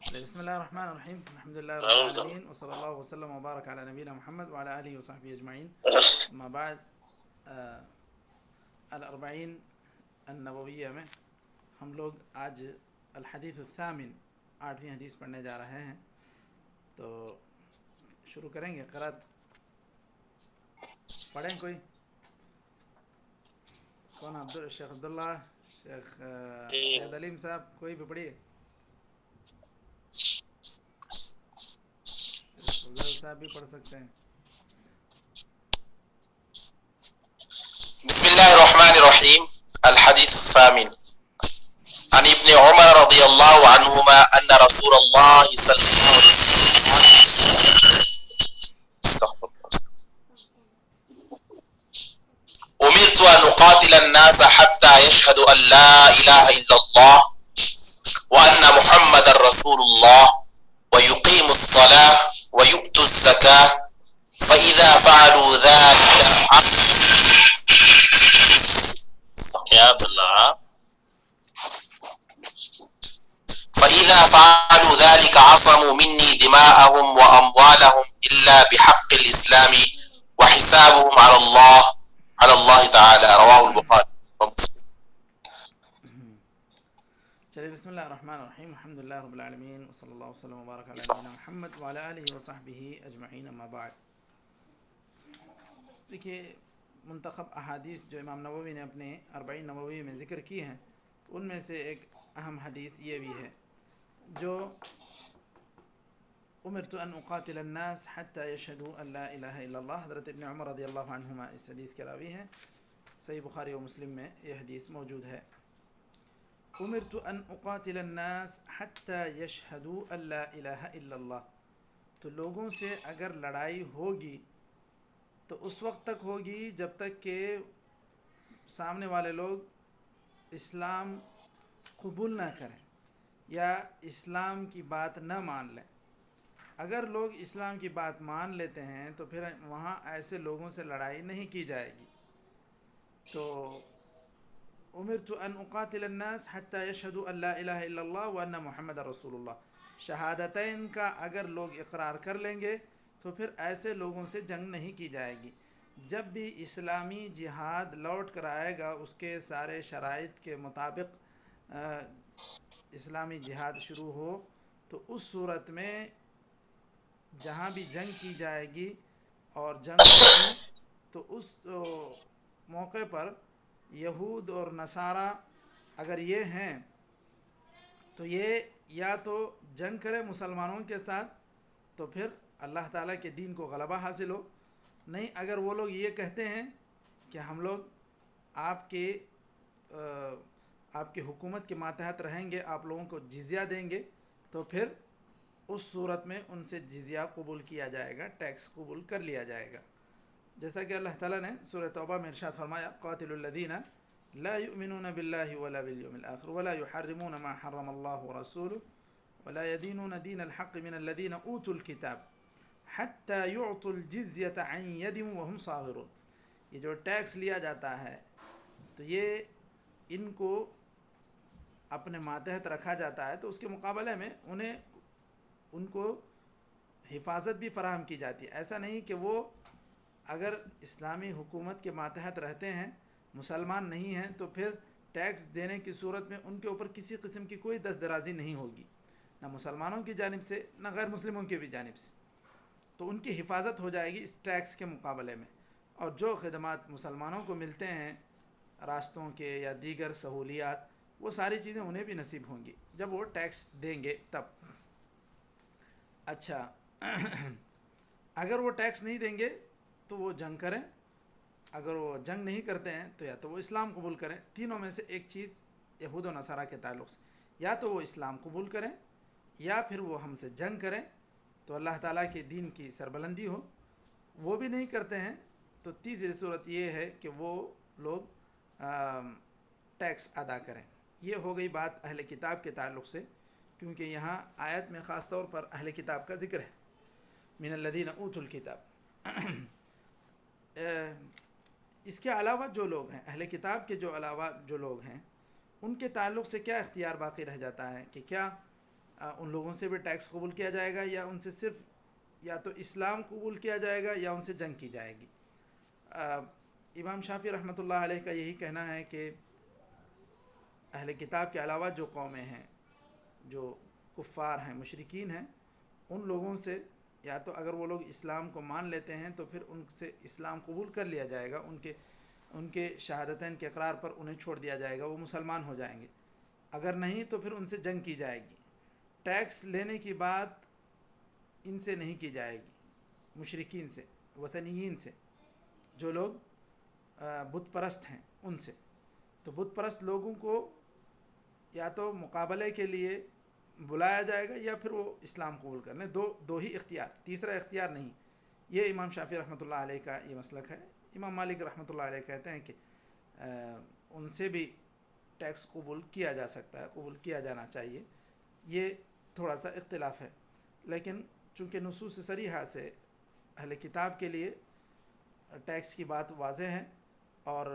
بسم الله الرحمن الرحيم. الحمد لله رب العالمين، وصلى الله وسلم وبارك على نبينا محمد وعلى آله وصحبه أجمعين. أما بعد، الأربعین النوویہ میں ہم لوگ آج الحدیث الثامن 8ویں حدیث پڑھنے جا رہے ہیں. تو شروع کریں گے. قرأت پڑھیں کوئی؟ کون؟ شیخ عبداللہ، شیخ سید علیم صاحب، کوئی بھی پڑھیے. فضل صاحب بھی پڑھ سکتے ہیں. بسم الله الرحمن الرحيم. الحديث الثامن عن ابن عمر رضي الله عنهما أن رسول الله صلى الله عليه وسلم أمرت أن أقاتل الناس حتى يشهدوا أن لا إله إلا الله وأن محمد رسول الله ويقيموا الصلاة ويؤتوا الزكاة فإذا فعلوا ذلك فإذا فعلوا ذلك عصموا مني دماءهم وأموالهم إلا بحق الإسلام وحسابهم على الله تعالى. رواه البخاري. چلیے، بسم اللہ الرحمن الرحیم. الحمد للہ رب العالمین، وصلی اللہ وسلم وبارک علی نبینا محمد وعلی آلہ وصحبہ اجمعین. اما بعد، دیکھیے، منتخب احادیث جو امام نووی نے اپنے 40 نووی میں ذکر کی ہیں، ان میں سے ایک اہم حدیث یہ بھی ہے جو امرت ان اقاتل الناس حتی یشہدوا ان لا الہ الا اللہ. حضرت ابن عمر رضی اللہ عنہما اس حدیث کے راوی ہیں. صحیح بخاری و مسلم میں یہ حدیث موجود ہے. امرت ان اقاتل الناس حتی یشہدوا ان لا الہ الا اللہ. تو لوگوں سے اگر لڑائی ہوگی تو اس وقت تک ہوگی جب تک کہ سامنے والے لوگ اسلام قبول نہ کریں یا اسلام کی بات نہ مان لیں. اگر لوگ اسلام کی بات مان لیتے ہیں تو پھر وہاں ایسے لوگوں سے لڑائی نہیں کی جائے گی. تو امرت ان اقاتل الناس حتی یشہدوا ان لا الہ الا اللہ وان محمد رسول اللہ. شہادتین کا اگر لوگ اقرار کر لیں گے تو پھر ایسے لوگوں سے جنگ نہیں کی جائے گی. جب بھی اسلامی جہاد لوٹ کر آئے گا، اس کے سارے شرائط کے مطابق اسلامی جہاد شروع ہو، تو اس صورت میں جہاں بھی جنگ کی جائے گی اور جنگ ہوگی تو اس موقع پر یہود اور نصارہ اگر یہ ہیں تو یہ یا تو جنگ کرے مسلمانوں کے ساتھ تو پھر اللہ تعالیٰ کے دین کو غلبہ حاصل ہو. نہیں، اگر وہ لوگ یہ کہتے ہیں کہ ہم لوگ آپ کے حکومت کے ماتحت رہیں گے، آپ لوگوں کو جزیہ دیں گے، تو پھر اس صورت میں ان سے جزیہ قبول کیا جائے گا، ٹیکس قبول کر لیا جائے گا. جیسا کہ اللہ تعالیٰ نے سورۃ توبہ میں ارشاد فرمایا: قاتل الذین لا یؤمنون باللہ ولا بالیوم الآخر ولا یحرمون ما حرم اللہ ورسولہ ولا يدینون دین الحق من الذین اوتوا الکتاب حتی یعطوا الجزیۃ عن ید وهم صاغرون. یہ جو ٹیکس لیا جاتا ہے تو یہ ان کو اپنے ماتحت رکھا جاتا ہے، تو اس کے مقابلے میں ان کو حفاظت بھی فراہم کی جاتی ہے. ایسا نہیں کہ وہ اگر اسلامی حکومت کے ماتحت رہتے ہیں، مسلمان نہیں ہیں، تو پھر ٹیکس دینے کی صورت میں ان کے اوپر کسی قسم کی کوئی دست درازی نہیں ہوگی، نہ مسلمانوں کی جانب سے نہ غیر مسلموں کی بھی جانب سے. تو ان کی حفاظت ہو جائے گی اس ٹیکس کے مقابلے میں. اور جو خدمات مسلمانوں کو ملتے ہیں، راستوں کے یا دیگر سہولیات، وہ ساری چیزیں انہیں بھی نصیب ہوں گی جب وہ ٹیکس دیں گے تب. اچھا، اگر وہ ٹیکس نہیں دیں گے تو وہ جنگ کریں. اگر وہ جنگ نہیں کرتے ہیں تو یا تو وہ اسلام قبول کریں. تینوں میں سے ایک چیز یہود و نصارہ کے تعلق سے، یا تو وہ اسلام قبول کریں یا پھر وہ ہم سے جنگ کریں تو اللہ تعالیٰ کے دین کی سربلندی ہو. وہ بھی نہیں کرتے ہیں تو تیسری صورت یہ ہے کہ وہ لوگ ٹیکس ادا کریں. یہ ہو گئی بات اہل کتاب کے تعلق سے، کیونکہ یہاں آیت میں خاص طور پر اہل کتاب کا ذکر ہے، من الذین اوتوا الکتاب. اس کے علاوہ جو لوگ ہیں، اہل کتاب کے جو علاوہ جو لوگ ہیں، ان کے تعلق سے کیا اختیار باقی رہ جاتا ہے کہ کیا ان لوگوں سے بھی ٹیکس قبول کیا جائے گا، یا ان سے صرف یا تو اسلام قبول کیا جائے گا یا ان سے جنگ کی جائے گی۔ امام شافعی رحمۃ اللہ علیہ کا یہی کہنا ہے کہ اہل کتاب کے علاوہ جو قومیں ہیں، جو کفار ہیں، مشرکین ہیں، ان لوگوں سے یا تو اگر وہ لوگ اسلام کو مان لیتے ہیں تو پھر ان سے اسلام قبول کر لیا جائے گا، ان کے شہادتین کے اقرار پر انہیں چھوڑ دیا جائے گا، وہ مسلمان ہو جائیں گے۔ اگر نہیں تو پھر ان سے جنگ کی جائے گی۔ ٹیکس لینے کی بات ان سے نہیں کی جائے گی، مشرکین سے، وثنیین سے، جو لوگ بت پرست ہیں ان سے۔ تو بت پرست لوگوں کو یا تو مقابلے کے لیے بلایا جائے گا یا پھر وہ اسلام قبول کر لیں، دو ہی اختیار، تیسرا اختیار نہیں۔ یہ امام شافعی رحمۃ اللہ علیہ کا یہ مسلک ہے۔ امام مالک رحمۃ اللہ علیہ کہتے ہیں کہ ان سے بھی ٹیکس قبول کیا جا سکتا ہے، قبول کیا جانا چاہیے۔ یہ تھوڑا سا اختلاف ہے، لیکن چونکہ نصوص صریحہ سے اہل کتاب کے لیے ٹیکس کی بات واضح ہے، اور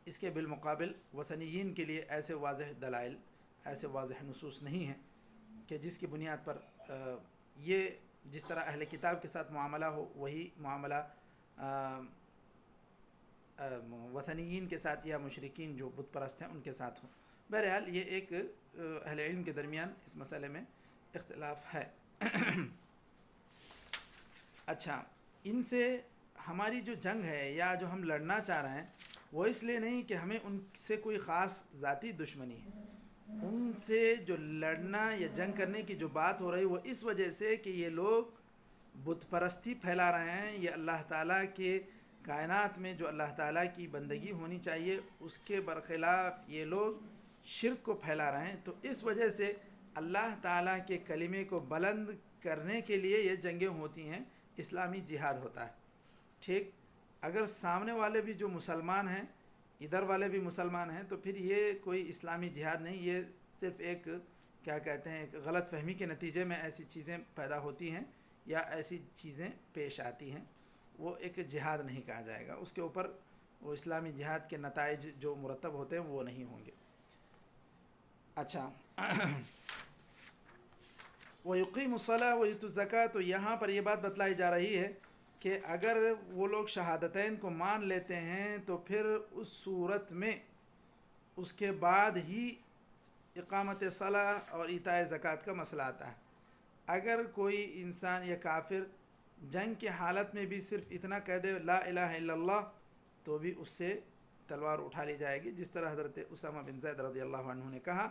اس کے بالمقابل وثنیین کے لیے ایسے واضح دلائل، ایسے واضح نصوص نہیں ہیں کہ جس کی بنیاد پر یہ جس طرح اہل کتاب کے ساتھ معاملہ ہو وہی معاملہ وثنیین کے ساتھ یا مشرکین جو بت پرست ہیں ان کے ساتھ ہو۔ بہرحال یہ ایک اہل علم کے درمیان اس مسئلے میں اختلاف ہے۔ اچھا، ان سے ہماری جو جنگ ہے یا جو ہم لڑنا چاہ رہے ہیں وہ اس لیے نہیں کہ ہمیں ان سے کوئی خاص ذاتی دشمنی ہے، ان سے جو لڑنا یا جنگ کرنے کی جو بات ہو رہی وہ اس وجہ سے کہ یہ لوگ بت پرستی پھیلا رہے ہیں، یہ اللہ تعالیٰ کے کائنات میں جو اللہ تعالیٰ کی بندگی ہونی چاہیے اس کے برخلاف یہ لوگ شرک کو پھیلا رہے ہیں۔ تو اس وجہ سے اللہ تعالیٰ کے کلمے کو بلند کرنے کے لیے یہ جنگیں ہوتی ہیں، اسلامی جہاد ہوتا ہے۔ ٹھیک، اگر سامنے والے بھی جو مسلمان ہیں، ادھر والے بھی مسلمان ہیں، تو پھر یہ کوئی اسلامی جہاد نہیں، یہ صرف ایک کیا کہتے ہیں ایک غلط فہمی کے نتیجے میں ایسی چیزیں پیدا ہوتی ہیں یا ایسی چیزیں پیش آتی ہیں، وہ ایک جہاد نہیں کہا جائے گا، اس کے اوپر وہ اسلامی جہاد کے نتائج جو مرتب ہوتے ہیں وہ نہیں ہوں گے۔ اچھا، وَيُقِيمُ الصَّلَاةَ وَيُؤْتُ الزَّكَاةَ، تو یہاں پر یہ بات بتلائی جا رہی ہے کہ اگر وہ لوگ شہادتین کو مان لیتے ہیں تو پھر اس صورت میں اس کے بعد ہی اقامت صلاح اور ایتاء زکوٰۃ کا مسئلہ آتا ہے۔ اگر کوئی انسان یا کافر جنگ کی حالت میں بھی صرف اتنا کہہ دے لا الہ الا اللہ تو بھی اس سے تلوار اٹھا لی جائے گی، جس طرح حضرت اسامہ بن زید رضی اللہ عنہ نے کہا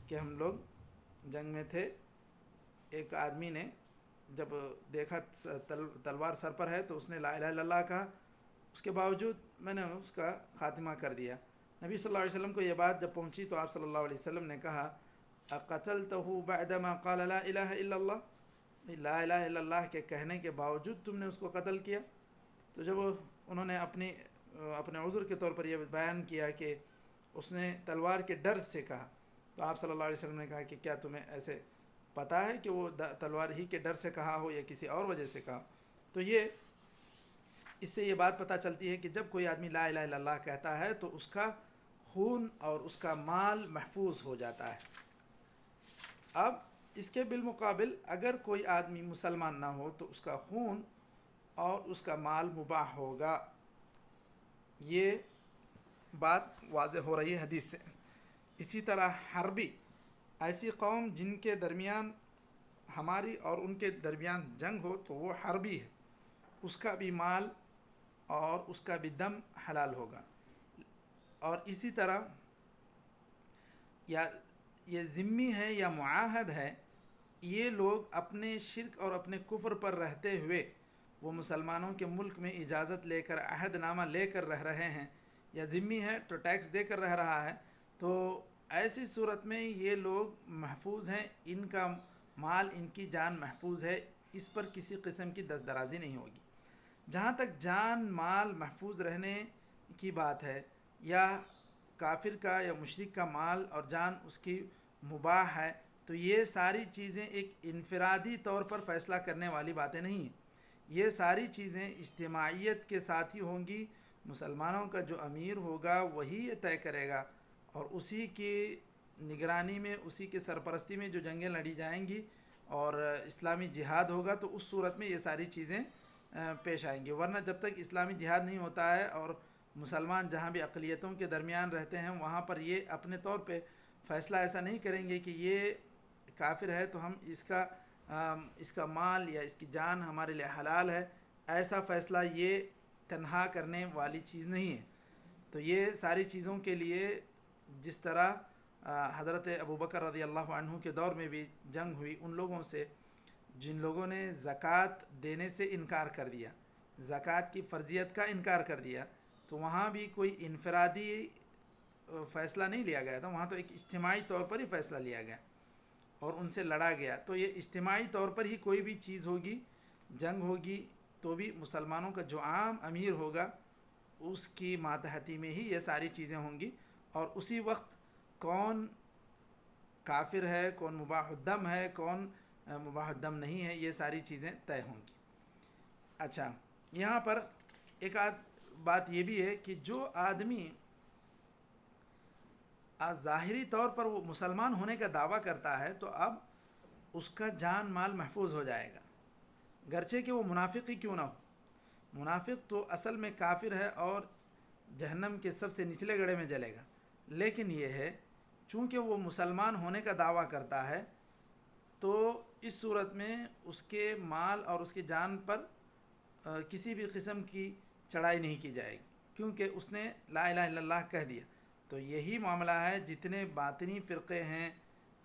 کہ ہم لوگ جنگ میں تھے، ایک آدمی نے جب دیکھا تلوار سر پر ہے تو اس نے لا الہ الا اللہ کہا، اس کے باوجود میں نے اس کا خاتمہ کر دیا۔ نبی صلی اللہ علیہ وسلم کو یہ بات جب پہنچی تو آپ صلی اللہ علیہ وسلم نے کہا اقتلتہ بعدما قال لا الہ الا اللہ، لا الہ الا اللہ کے کہنے کے باوجود تم نے اس کو قتل کیا؟ تو جب انہوں نے اپنے عذر کے طور پر یہ بیان کیا کہ اس نے تلوار کے ڈر سے کہا، تو آپ صلی اللہ علیہ وسلم نے کہا کہ کیا تمہیں ایسے پتہ ہے کہ وہ تلوار ہی کے ڈر سے کہا ہو یا کسی اور وجہ سے کہا؟ تو اس سے یہ بات پتہ چلتی ہے کہ جب کوئی آدمی لا الہ الا اللہ کہتا ہے تو اس کا خون اور اس کا مال محفوظ ہو جاتا ہے۔ اب اس کے بالمقابل اگر کوئی آدمی مسلمان نہ ہو تو اس کا خون اور اس کا مال مباح ہوگا، یہ بات واضح ہو رہی ہے حدیث سے۔ اسی طرح حربی، ایسی قوم جن کے درمیان ہماری اور ان کے درمیان جنگ ہو تو وہ حربی ہے، اس کا بھی مال اور اس کا بھی دم حلال ہوگا۔ اور اسی طرح یا یہ ذمی ہے یا معاہد ہے، یہ لوگ اپنے شرک اور اپنے کفر پر رہتے ہوئے وہ مسلمانوں کے ملک میں اجازت لے کر عہد نامہ لے کر رہ رہے ہیں، یا ذمی ہے تو ٹیکس دے کر رہ رہا ہے، تو ایسی صورت میں یہ لوگ محفوظ ہیں، ان کا مال، ان کی جان محفوظ ہے، اس پر کسی قسم کی دست درازی نہیں ہوگی۔ جہاں تک جان مال محفوظ رہنے کی بات ہے، یا کافر کا یا مشرک کا مال اور جان اس کی مباح ہے، تو یہ ساری چیزیں ایک انفرادی طور پر فیصلہ کرنے والی باتیں نہیں ہیں، یہ ساری چیزیں اجتماعیت کے ساتھ ہی ہوں گی۔ مسلمانوں کا جو امیر ہوگا وہی یہ طے کرے گا، اور اسی کی نگرانی میں، اسی کے سرپرستی میں جو جنگیں لڑی جائیں گی اور اسلامی جہاد ہوگا تو اس صورت میں یہ ساری چیزیں پیش آئیں گی. ورنہ جب تک اسلامی جہاد نہیں ہوتا ہے اور مسلمان جہاں بھی اقلیتوں کے درمیان رہتے ہیں وہاں پر یہ اپنے طور پہ فیصلہ ایسا نہیں کریں گے کہ یہ کافر ہے تو ہم اس کا مال یا اس کی جان ہمارے لیے حلال ہے. ایسا فیصلہ یہ تنہا کرنے والی چیز نہیں ہے. تو یہ ساری چیزوں کے لیے جس طرح حضرت ابوبکر رضی اللہ عنہ کے دور میں بھی جنگ ہوئی ان لوگوں سے جن لوگوں نے زکوٰۃ دینے سے انکار کر دیا، زکوٰۃ کی فرضیت کا انکار کر دیا، تو وہاں بھی کوئی انفرادی فیصلہ نہیں لیا گیا تھا، وہاں تو ایک اجتماعی طور پر ہی فیصلہ لیا گیا اور ان سے لڑا گیا. تو یہ اجتماعی طور پر ہی کوئی بھی چیز ہوگی، جنگ ہوگی تو بھی مسلمانوں کا جو عام امیر ہوگا اس کی ماتحتی میں ہی یہ ساری چیزیں ہوں گی، اور اسی وقت کون کافر ہے، کون مباح الدم ہے، کون مباح الدم نہیں ہے، یہ ساری چیزیں طے ہوں گی. اچھا، یہاں پر ایک بات یہ بھی ہے کہ جو آدمی ظاہری طور پر وہ مسلمان ہونے کا دعویٰ کرتا ہے تو اب اس کا جان مال محفوظ ہو جائے گا، گرچہ کہ وہ منافق ہی کیوں نہ ہو. منافق تو اصل میں کافر ہے اور جہنم کے سب سے نچلے گڑھے میں جلے گا، لیکن یہ ہے چونکہ وہ مسلمان ہونے کا دعویٰ کرتا ہے تو اس صورت میں اس کے مال اور اس کی جان پر کسی بھی قسم کی چڑھائی نہیں کی جائے گی، کیونکہ اس نے لا الہ الا اللہ کہہ دیا. تو یہی معاملہ ہے جتنے باطنی فرقے ہیں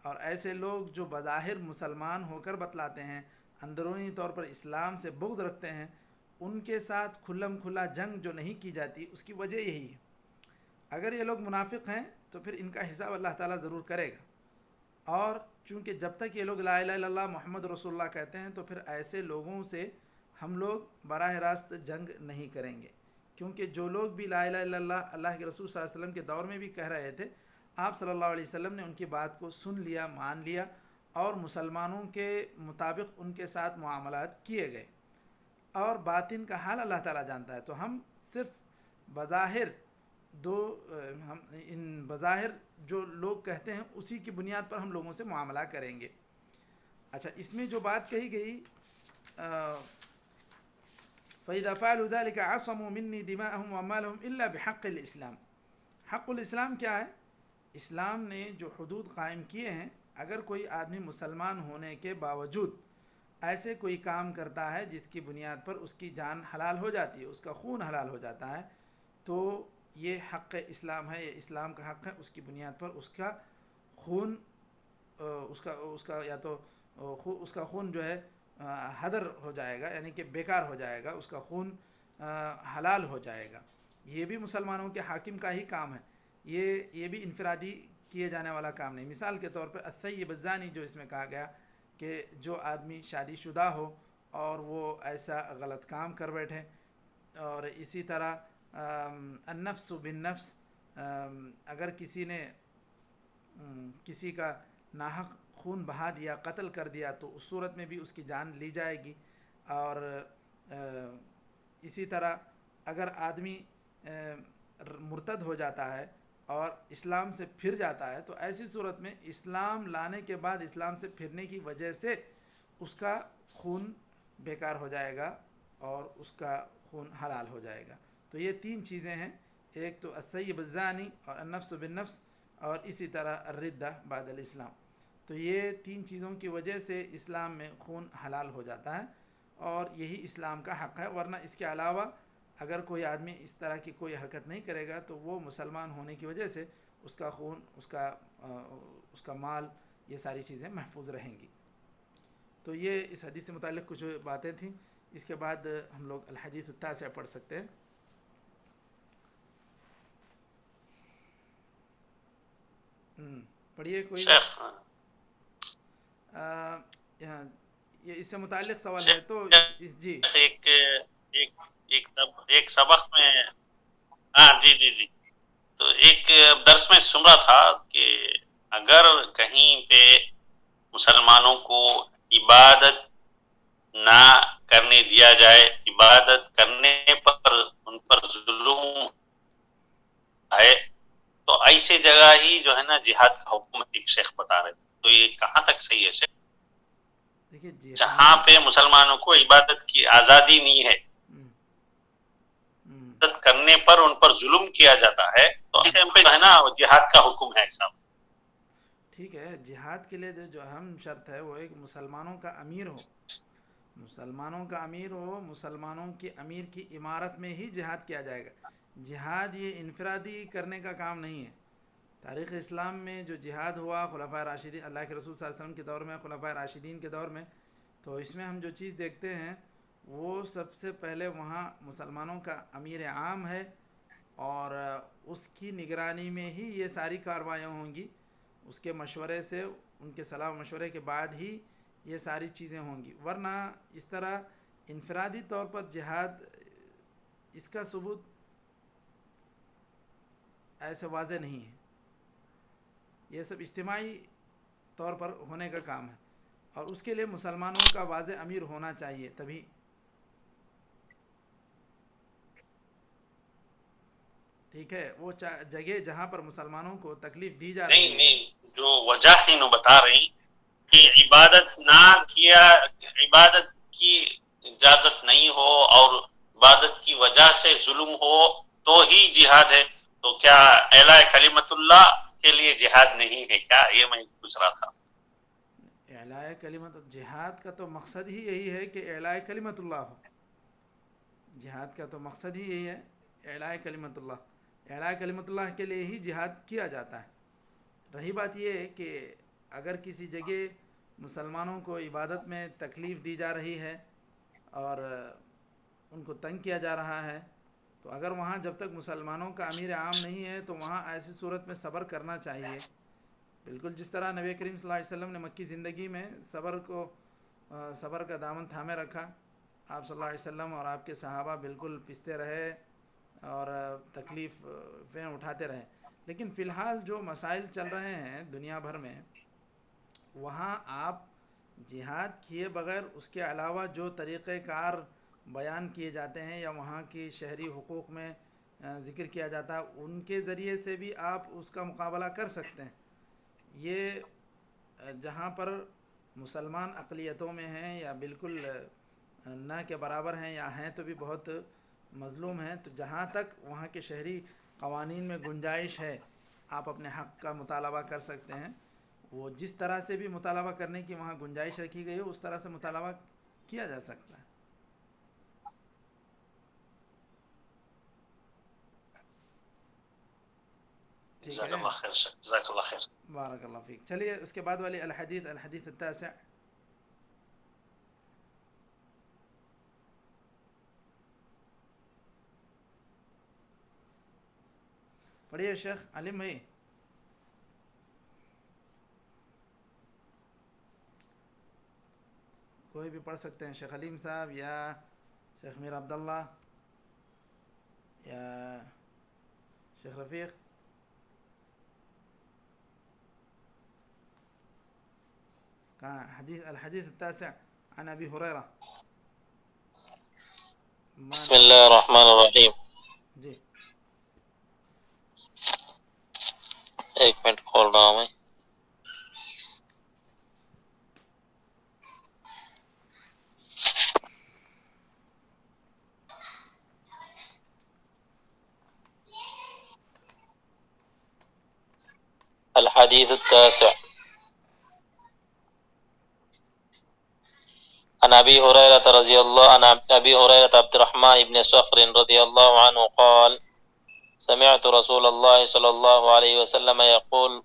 اور ایسے لوگ جو بظاہر مسلمان ہو کر بتلاتے ہیں، اندرونی طور پر اسلام سے بغض رکھتے ہیں، ان کے ساتھ کھلم کھلا جنگ جو نہیں کی جاتی اس کی وجہ یہی ہے. اگر یہ لوگ منافق ہیں تو پھر ان کا حساب اللہ تعالیٰ ضرور کرے گا، اور چونکہ جب تک یہ لوگ لا الہ الا اللہ محمد رسول اللہ کہتے ہیں تو پھر ایسے لوگوں سے ہم لوگ براہ راست جنگ نہیں کریں گے، کیونکہ جو لوگ بھی لا الہ الا اللہ اللہ کے رسول صلی اللہ علیہ وسلم کے دور میں بھی کہہ رہے تھے، آپ صلی اللہ علیہ وسلم نے ان کی بات کو سن لیا، مان لیا اور مسلمانوں کے مطابق ان کے ساتھ معاملات کیے گئے، اور باطن کا حال اللہ تعالیٰ جانتا ہے. تو ہم صرف بظاہر بظاہر جو لوگ کہتے ہیں اسی کی بنیاد پر ہم لوگوں سے معاملہ کریں گے. اچھا، اس میں جو بات کہی گئی فَإِذَا فَعَلُوا ذَلِكَ عَصَمُوا مِنِّي دِمَاءَهُمْ وَأَمْوَالَهُمْ إِلَّا بِحَقِّ الْإِسْلَامِ. حق الاسلام کیا ہے؟ اسلام نے جو حدود قائم کیے ہیں، اگر کوئی آدمی مسلمان ہونے کے باوجود ایسے کوئی کام کرتا ہے جس کی بنیاد پر اس کی جان حلال ہو جاتی ہے، اس کا خون حلال ہو جاتا ہے، تو یہ حق اسلام ہے، یہ اسلام کا حق ہے. اس کی بنیاد پر اس کا خون اس کا یا تو اس کا خون جو ہے حدر ہو جائے گا، یعنی کہ بیکار ہو جائے گا، اس کا خون حلال ہو جائے گا. یہ بھی مسلمانوں کے حاکم کا ہی کام ہے، یہ بھی انفرادی کیے جانے والا کام نہیں. مثال کے طور پر الثیب الزانی جو اس میں کہا گیا کہ جو آدمی شادی شدہ ہو اور وہ ایسا غلط کام کر بیٹھے، اور اسی طرح النفس بالنفس، اگر کسی نے کسی کا ناحق خون بہا دیا، قتل کر دیا، تو اس صورت میں بھی اس کی جان لی جائے گی. اور اسی طرح اگر آدمی مرتد ہو جاتا ہے اور اسلام سے پھر جاتا ہے تو ایسی صورت میں اسلام لانے کے بعد اسلام سے پھرنے کی وجہ سے اس کا خون بیکار ہو جائے گا اور اس کا خون حلال ہو جائے گا. تو یہ تین چیزیں ہیں، ایک تو الثیب الزانی اور النفس بالنفس اور اسی طرح الردہ بعد الاسلام. تو یہ تین چیزوں کی وجہ سے اسلام میں خون حلال ہو جاتا ہے اور یہی اسلام کا حق ہے. ورنہ اس کے علاوہ اگر کوئی آدمی اس طرح کی کوئی حرکت نہیں کرے گا تو وہ مسلمان ہونے کی وجہ سے اس کا خون، اس کا مال، یہ ساری چیزیں محفوظ رہیں گی. تو یہ اس حدیث سے متعلق کچھ باتیں تھیں. اس کے بعد ہم لوگ الحدیث التاسع پڑھ سکتے ہیں. پڑھیے کوئی یہ اس سے متعلق سوال ہے تو جی ایک سبق میں جی تو ایک درس میں سن رہا تھا کہ اگر کہیں پہ مسلمانوں کو عبادت نہ کرنے دیا جائے، عبادت کرنے پر ان پر ظلم ہے، تو ایسے جگہ ہی جو ہے نا جہاد کا حکم شیخ بتا رہے تھے. تو یہ کہاں تک صحیح ہے شیخ؟ دیکھیے جہاں پہ مسلمانوں کو عبادت کی آزادی نہیں ہے، عبادت کرنے پر ان پر ظلم کیا جاتا ہے، تو ہے نا جہاد کا حکم ہے صاحب. ٹھیک ہے، جہاد کے لیے جو اہم شرط ہے وہ ایک مسلمانوں کا امیر ہو. مسلمانوں کا امیر ہو، مسلمانوں کے امیر کی عمارت میں ہی جہاد کیا جائے گا. جہاد یہ انفرادی کرنے کا کام نہیں ہے. تاریخ اسلام میں جو جہاد ہوا خلفائے راشدین، اللہ کے رسول صلی اللہ علیہ وسلم کے دور میں، خلفائے راشدین کے دور میں، تو اس میں ہم جو چیز دیکھتے ہیں وہ سب سے پہلے وہاں مسلمانوں کا امیر عام ہے، اور اس کی نگرانی میں ہی یہ ساری کارروائیاں ہوں گی. اس کے مشورے سے، ان کے صلاح و مشورے کے بعد ہی یہ ساری چیزیں ہوں گی. ورنہ اس طرح انفرادی طور پر جہاد، اس کا ثبوت ایسے واضح نہیں ہے. یہ سب اجتماعی طور پر ہونے کا کام ہے، اور اس کے لیے مسلمانوں کا واضح امیر ہونا چاہیے تبھی. ٹھیک ہے، وہ جگہ جہاں پر مسلمانوں کو تکلیف دی جا رہی ہے. نہیں، جو وجہ ہے نو بتا رہی کہ عبادت نہ کیا، عبادت کی اجازت نہیں ہو اور عبادت کی وجہ سے ظلم ہو تو ہی جہاد ہے. تو کیا اعلیٰ کلمت اللہ کے لیے جہاد نہیں ہے کیا؟ یہ میں پوچھ رہا تھا. اعلاء کلمت جہاد کا تو مقصد ہی یہی ہے کہ اعلاء کلمت اللہ ہو. جہاد کا تو مقصد ہی یہی ہے، اعلاء کلمت اللہ. اعلاء کلمت اللہ کے لیے ہی جہاد کیا جاتا ہے. رہی بات یہ ہے کہ اگر کسی جگہ مسلمانوں کو عبادت میں تکلیف دی جا رہی ہے اور ان کو تنگ کیا جا رہا ہے، تو اگر وہاں جب تک مسلمانوں کا امیر عام نہیں ہے تو وہاں ایسی صورت میں صبر کرنا چاہیے. بالکل جس طرح نبی کریم صلی اللہ علیہ وسلم نے مکی زندگی میں صبر کا دامن تھامے رکھا. آپ صلی اللہ علیہ وسلم اور آپ کے صحابہ بالکل پستے رہے اور تکلیفیں اٹھاتے رہے. لیکن فی الحال جو مسائل چل رہے ہیں دنیا بھر میں، وہاں آپ جہاد کیے بغیر اس کے علاوہ جو طریقہ کار بیان کیے جاتے ہیں یا وہاں کی شہری حقوق میں ذکر کیا جاتا ہے، ان کے ذریعے سے بھی آپ اس کا مقابلہ کر سکتے ہیں. یہ جہاں پر مسلمان اقلیتوں میں ہیں یا بالکل نہ کے برابر ہیں یا ہیں تو بھی بہت مظلوم ہیں، تو جہاں تک وہاں کے شہری قوانین میں گنجائش ہے آپ اپنے حق کا مطالبہ کر سکتے ہیں. وہ جس طرح سے بھی مطالبہ کرنے کی وہاں گنجائش رکھی گئی ہے اس طرح سے مطالبہ کیا جا سکتا ہے. ٹھیک جزاک ہے، اللہ خیر، جزاک اللہ خیر. بارک اللہ فیک. چلیے اس کے بعد والی الحدیث التاسع. پڑھیے شیخ علیم بھائی. کوئی بھی پڑھ سکتے ہیں، شیخ علیم صاحب یا شیخ میر عبداللہ یا شیخ رفیق. کہاں الحدیث التاسع عن ابی ہریرہ. بسم اللہ الرحمن الرحیم. جی ایک منٹ کھول رہا ہوں میں. الحديث التاسع عن أبي هريرة رضي الله عن أبي هريرة عبد الرحمن بن صخر رضي الله عنه قال سمعت رسول الله صلى الله عليه وسلم يقول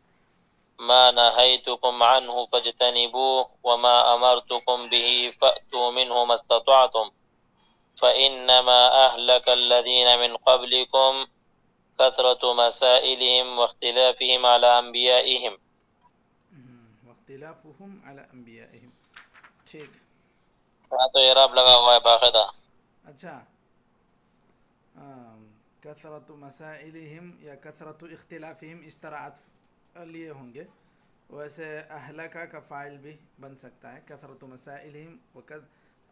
ما نهيتكم عنه فاجتنبوه وما أمرتكم به فأتوا منه ما استطعتم فإنما أهلك الذين من قبلكم كثرة مسائلهم واختلافهم على أنبيائهم. واختلافهم على انبیائهم. ٹھیک. ہاں تو اعراب لگا ہوا ہے باقاعدہ. اچھا، کثرت مسائلہم یا کثرت اختلافہم اس طرح عطف لیے ہوں گے. ویسے اہلکا کا فاعل بھی بن سکتا ہے، کثرت مسائلہم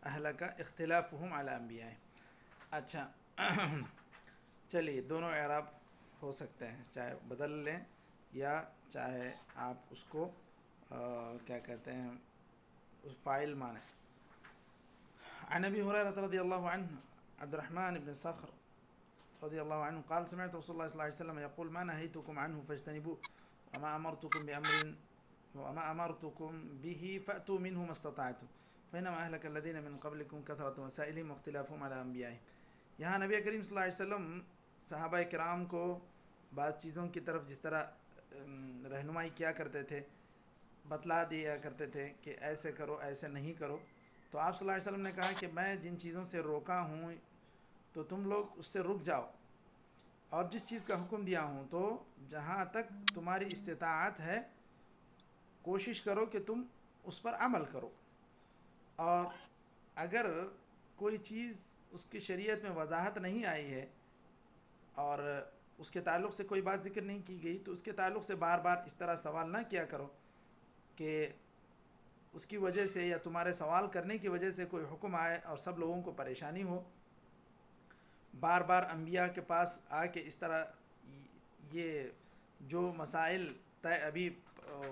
اہلکا اختلافہم علی انبیائہم. اچھا چلیے دونوں اعراب ہو سکتے ہیں، چاہے بدل لیں یا چاہے آپ اس کو کیا کہتے ہیں فاعل مانیں. عن ابي هريره رضي الله عنه عبد الرحمن بن صخر رضي الله عنه قال سمعت رسول الله صلى الله عليه وسلم يقول ما نهيتكم عنه فاجتنبوه وما أمرتكم به فأتوا منه ما استطعتم فإنما أهلك الذين من قبلكم كثرة مسائلهم واختلافهم على أنبيائهم. یہاں نبی کریم صلی اللہ علیہ وسلم صحابہ کرام کو بعض چیزوں کی طرف جس طرح رہنمائی کیا کرتے تھے، بتلا دیا کرتے تھے کہ ایسے کرو ایسے نہیں کرو، تو آپ صلی اللہ علیہ وسلم نے کہا کہ میں جن چیزوں سے روکا ہوں تو تم لوگ اس سے رک جاؤ، اور جس چیز کا حکم دیا ہوں تو جہاں تک تمہاری استطاعت ہے کوشش کرو کہ تم اس پر عمل کرو. اور اگر کوئی چیز اس کی شریعت میں وضاحت نہیں آئی ہے اور اس کے تعلق سے کوئی بات ذکر نہیں کی گئی تو اس کے تعلق سے بار بار اس طرح سوال نہ کیا کرو کہ اس کی وجہ سے یا تمہارے سوال کرنے کی وجہ سے کوئی حکم آئے اور سب لوگوں کو پریشانی ہو. بار بار انبیاء کے پاس آ کے اس طرح یہ جو مسائل طے ابھی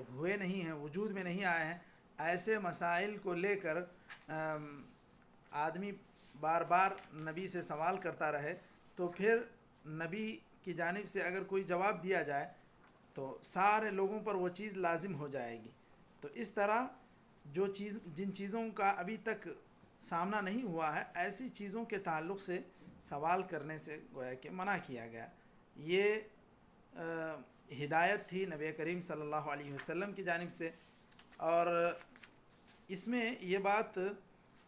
ہوئے نہیں ہیں، وجود میں نہیں آئے ہیں، ایسے مسائل کو لے کر آدمی بار بار نبی سے سوال کرتا رہے تو پھر نبی کی جانب سے اگر کوئی جواب دیا جائے تو سارے لوگوں پر وہ چیز لازم ہو جائے گی. تو اس طرح جن چیزوں کا ابھی تک سامنا نہیں ہوا ہے ایسی چیزوں کے تعلق سے سوال کرنے سے گویا کہ منع کیا گیا. یہ ہدایت تھی نبی کریم صلی اللہ علیہ وسلم کی جانب سے. اور اس میں یہ بات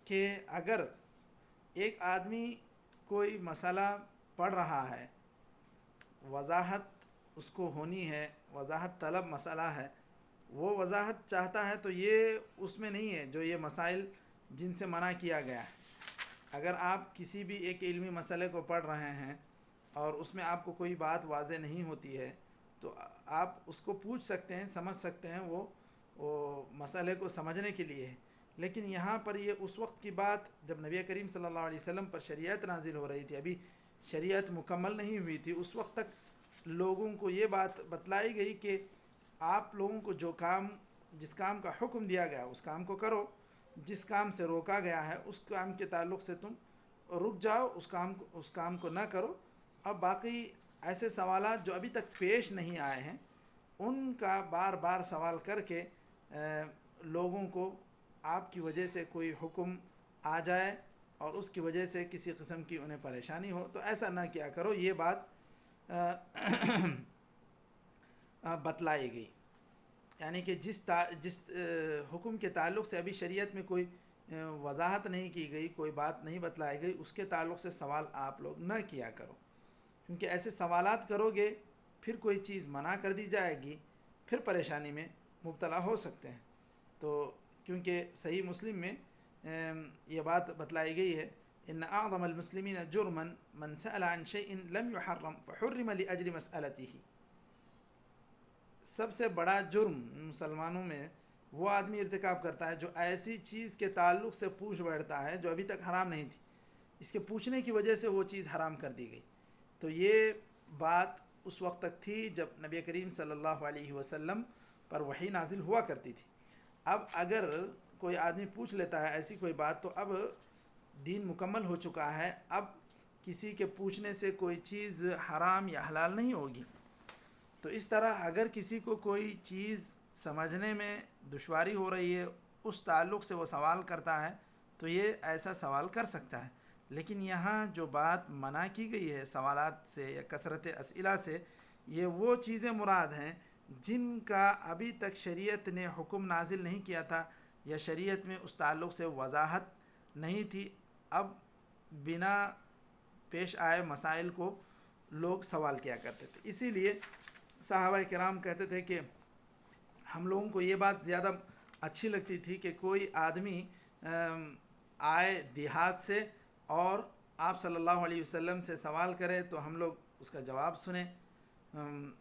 کہ اگر ایک آدمی کوئی مسئلہ پڑھ رہا ہے، وضاحت اس کو ہونی ہے، وضاحت طلب مسئلہ ہے، وہ وضاحت چاہتا ہے تو یہ اس میں نہیں ہے جو یہ مسائل جن سے منع کیا گیا ہے. اگر آپ کسی بھی ایک علمی مسئلے کو پڑھ رہے ہیں اور اس میں آپ کو کوئی بات واضح نہیں ہوتی ہے تو آپ اس کو پوچھ سکتے ہیں، سمجھ سکتے ہیں، وہ مسئلے کو سمجھنے کے لیے ہے. لیکن یہاں پر یہ اس وقت کی بات جب نبی کریم صلی اللہ علیہ وسلم پر شریعت نازل ہو رہی تھی، ابھی شریعت مکمل نہیں ہوئی تھی، اس وقت تک لوگوں کو یہ بات بتلائی گئی کہ آپ لوگوں کو جس کام کا حکم دیا گیا اس کام کو کرو، جس کام سے روکا گیا ہے اس کام کے تعلق سے تم رک جاؤ، اس کام کو نہ کرو. اب باقی ایسے سوالات جو ابھی تک پیش نہیں آئے ہیں ان کا بار بار سوال کر کے لوگوں کو آپ کی وجہ سے کوئی حکم آ جائے اور اس کی وجہ سے کسی قسم کی انہیں پریشانی ہو تو ایسا نہ کیا کرو. یہ بات بتلائی گئی. یعنی کہ جس حکم کے تعلق سے ابھی شریعت میں کوئی وضاحت نہیں کی گئی، کوئی بات نہیں بتلائی گئی، اس کے تعلق سے سوال آپ لوگ نہ کیا کرو، کیونکہ ایسے سوالات کرو گے پھر کوئی چیز منع کر دی جائے گی، پھر پریشانی میں مبتلا ہو سکتے ہیں. تو کیونکہ صحیح مسلم میں یہ بات بتلائی گئی ہے ان اعظم المسلمین جرما من سأل عن شيء لم يحرم فحرم لاجل مسألته. سب سے بڑا جرم مسلمانوں میں وہ آدمی ارتکاب کرتا ہے جو ایسی چیز کے تعلق سے پوچھ بیٹھتا ہے جو ابھی تک حرام نہیں تھی، اس کے پوچھنے کی وجہ سے وہ چیز حرام کر دی گئی. تو یہ بات اس وقت تک تھی جب نبی کریم صلی اللہ علیہ وسلم پر وحی نازل ہوا کرتی تھی. اب اگر کوئی آدمی پوچھ لیتا ہے ایسی کوئی بات تو اب دین مکمل ہو چکا ہے، اب کسی کے پوچھنے سے کوئی چیز حرام یا حلال نہیں ہوگی. تو اس طرح اگر کسی کو کوئی چیز سمجھنے میں دشواری ہو رہی ہے اس تعلق سے وہ سوال کرتا ہے تو یہ ایسا سوال کر سکتا ہے. لیکن یہاں جو بات منع کی گئی ہے سوالات سے یا کثرت اسئلہ سے، یہ وہ چیزیں مراد ہیں جن کا ابھی تک شریعت نے حکم نازل نہیں کیا تھا یا شریعت میں اس تعلق سے وضاحت نہیں تھی. اب بنا پیش آئے مسائل کو لوگ سوال کیا کرتے تھے. اسی لیے صحابہ کرام کہتے تھے کہ ہم لوگوں کو یہ بات زیادہ اچھی لگتی تھی کہ کوئی آدمی آئے دیہات سے اور آپ صلی اللہ علیہ وسلم سے سوال کرے تو ہم لوگ اس کا جواب سنیں.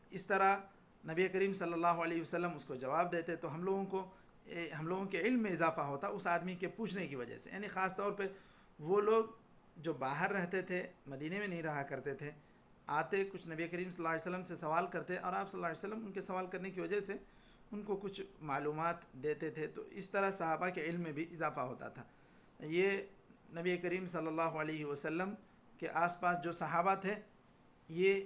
اس طرح نبی کریم صلی اللہ علیہ وسلم اس کو جواب دیتے تو ہم لوگوں کے علم میں اضافہ ہوتا اس آدمی کے پوچھنے کی وجہ سے. یعنی خاص طور پہ وہ لوگ جو باہر رہتے تھے، مدینے میں نہیں رہا کرتے تھے، آتے کچھ نبی کریم صلی اللہ علیہ وسلم سے سوال کرتے اور آپ صلی اللہ علیہ وسلم ان کے سوال کرنے کی وجہ سے ان کو کچھ معلومات دیتے تھے، تو اس طرح صحابہ کے علم میں بھی اضافہ ہوتا تھا۔ یہ نبی کریم صلی اللہ علیہ وسلم کے آس پاس جو صحابہ تھے یہ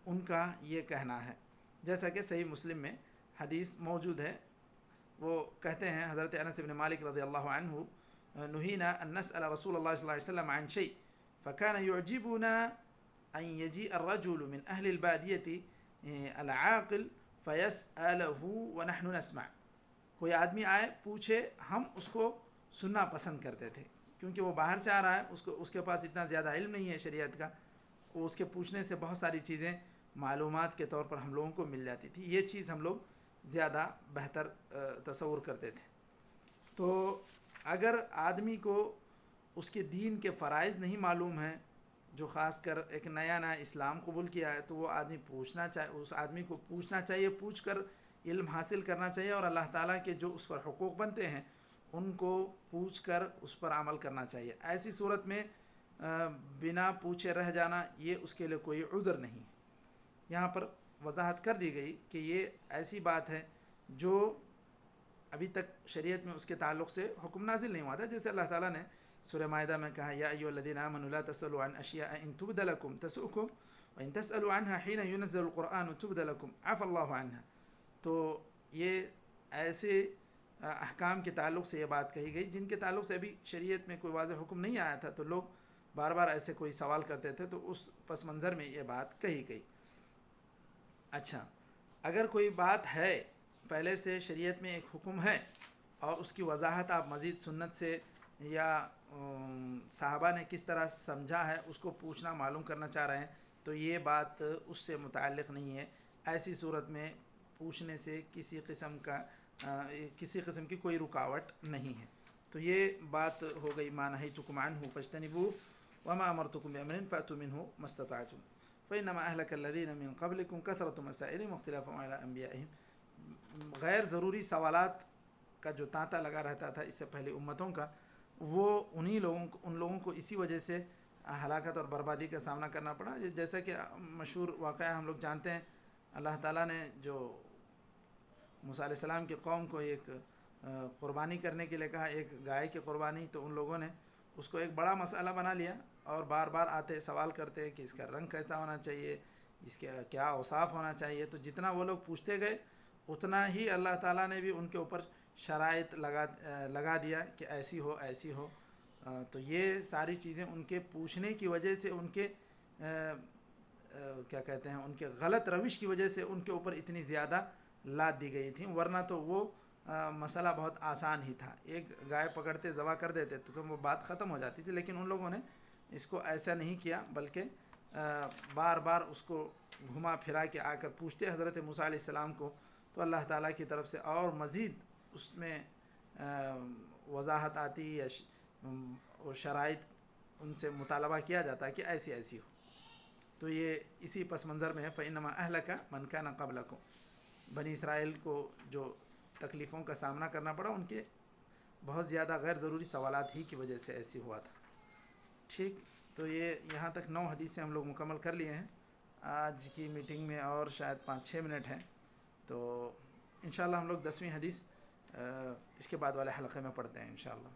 ان کا یہ کہنا ہے، جیسا کہ صحیح مسلم میں حدیث موجود ہے۔ وہ کہتے ہیں حضرت انس بن مالک رضی اللہ عنہ، نہینا ان نسأل رسول اللہ صلی اللہ علیہ وسلم عن شيء فكان يعجبنا ان يجيء الرجل من اهل البادية العاقل فيسأله ونحن نسمع۔ کوئی آدمی آئے پوچھے، ہم اس کو سننا پسند کرتے تھے، کیونکہ وہ باہر سے آ رہا ہے، اس کے پاس اتنا زیادہ علم نہیں ہے شریعت کا، وہ اس کے پوچھنے سے بہت ساری چیزیں معلومات کے طور پر ہم لوگوں کو مل جاتی تھی۔ یہ چیز ہم لوگ زیادہ بہتر تصور کرتے تھے۔ تو اگر آدمی کو اس کے دین کے فرائض نہیں معلوم ہیں، جو خاص کر ایک نیا اسلام قبول کیا ہے، تو وہ آدمی اس آدمی کو پوچھنا چاہیے، پوچھ کر علم حاصل کرنا چاہیے، اور اللہ تعالیٰ کے جو اس پر حقوق بنتے ہیں ان کو پوچھ کر اس پر عمل کرنا چاہیے۔ ایسی صورت میں بنا پوچھے رہ جانا یہ اس کے لیے کوئی عذر نہیں۔ یہاں پر وضاحت کر دی گئی کہ یہ ایسی بات ہے جو ابھی تک شریعت میں اس کے تعلق سے حکم نازل نہیں ہوا تھا، جیسے اللہ تعالیٰ نے سورہ مائدہ میں کہا یا ایھا الذین آمنوا لا تسألوا عن اشیاء ان تبد لکم تسؤکم وان تسألوا عنها حین ينزل القرآن تبد لکم عفا اللہ عنها۔ تو یہ ایسے احکام کے تعلق سے یہ بات کہی گئی جن کے تعلق سے ابھی شریعت میں کوئی واضح حکم نہیں آیا تھا، تو لوگ بار بار ایسے کوئی سوال کرتے تھے، تو اس پس منظر میں یہ بات کہی گئی۔ اچھا، اگر کوئی بات ہے پہلے سے شریعت میں ایک حکم ہے اور اس کی وضاحت آپ مزید سنت سے یا صحابہ نے کس طرح سمجھا ہے اس کو پوچھنا معلوم کرنا چاہ رہے ہیں، تو یہ بات اس سے متعلق نہیں ہے۔ ایسی صورت میں پوچھنے سے کسی قسم کی کوئی رکاوٹ نہیں ہے۔ تو یہ بات ہو گئی ما نہیتکم عنہ فاجتنبوہ وما امرتکم بامر فأتوا منہ ما استطعتم فإنما أهلك الذين من قبلكم كثرة مسائلهم واختلافهم على أنبيائهم۔ غیر ضروری سوالات کا جو تانتا لگا رہتا تھا اس سے پہلے امتوں کا، وہ ان لوگوں کو اسی وجہ سے ہلاکت اور بربادی کا سامنا کرنا پڑا۔ جیسا کہ مشہور واقعہ ہم لوگ جانتے ہیں، اللہ تعالیٰ نے جو موسیٰ علیہ السلام کی قوم کو ایک قربانی کرنے کے لیے کہا، ایک گائے کی قربانی، تو ان لوگوں نے اس کو ایک بڑا مسئلہ بنا لیا اور بار بار آتے سوال کرتے کہ اس کا رنگ کیسا ہونا چاہیے، اس کے کیا اوصاف ہونا چاہیے۔ تو جتنا وہ لوگ پوچھتے گئے اتنا ہی اللہ تعالیٰ نے بھی ان کے اوپر شرائط لگا دیا کہ ایسی ہو ایسی ہو۔ تو یہ ساری چیزیں ان کے پوچھنے کی وجہ سے، ان کے کیا کہتے ہیں، ان کے غلط روش کی وجہ سے ان کے اوپر اتنی زیادہ لاد دی گئی تھیں، ورنہ تو وہ مسئلہ بہت آسان ہی تھا، ایک گائے پکڑتے ذبح کر دیتے تو وہ بات ختم ہو جاتی تھی۔ لیکن ان لوگوں نے اس کو ایسا نہیں کیا، بلکہ بار بار اس کو گھما پھرا کے آ کر پوچھتے حضرت موسیٰ علیہ السلام کو، تو اللہ تعالیٰ کی طرف سے اور مزید اس میں وضاحت آتی یا شرائط ان سے مطالبہ کیا جاتا ہے کہ ایسی ایسی ہو۔ تو یہ اسی پس منظر میں ہے فَإِنَّمَا أَهْلَكَ مَنْ كَانَ قَبْلَكُمْ۔ بنی اسرائیل کو جو تکلیفوں کا سامنا کرنا پڑا ان کے بہت زیادہ غیر ضروری سوالات ہی کی وجہ سے ایسی ہوا تھا۔ ٹھیک، تو یہ یہاں تک 9 حدیثیں ہم لوگ مکمل کر لیے ہیں آج کی میٹنگ میں، اور شاید 5-6 منٹ ہیں، تو انشاءاللہ ہم لوگ 10ویں حدیث اس کے بعد والے حلقے میں پڑھتے ہیں انشاءاللہ۔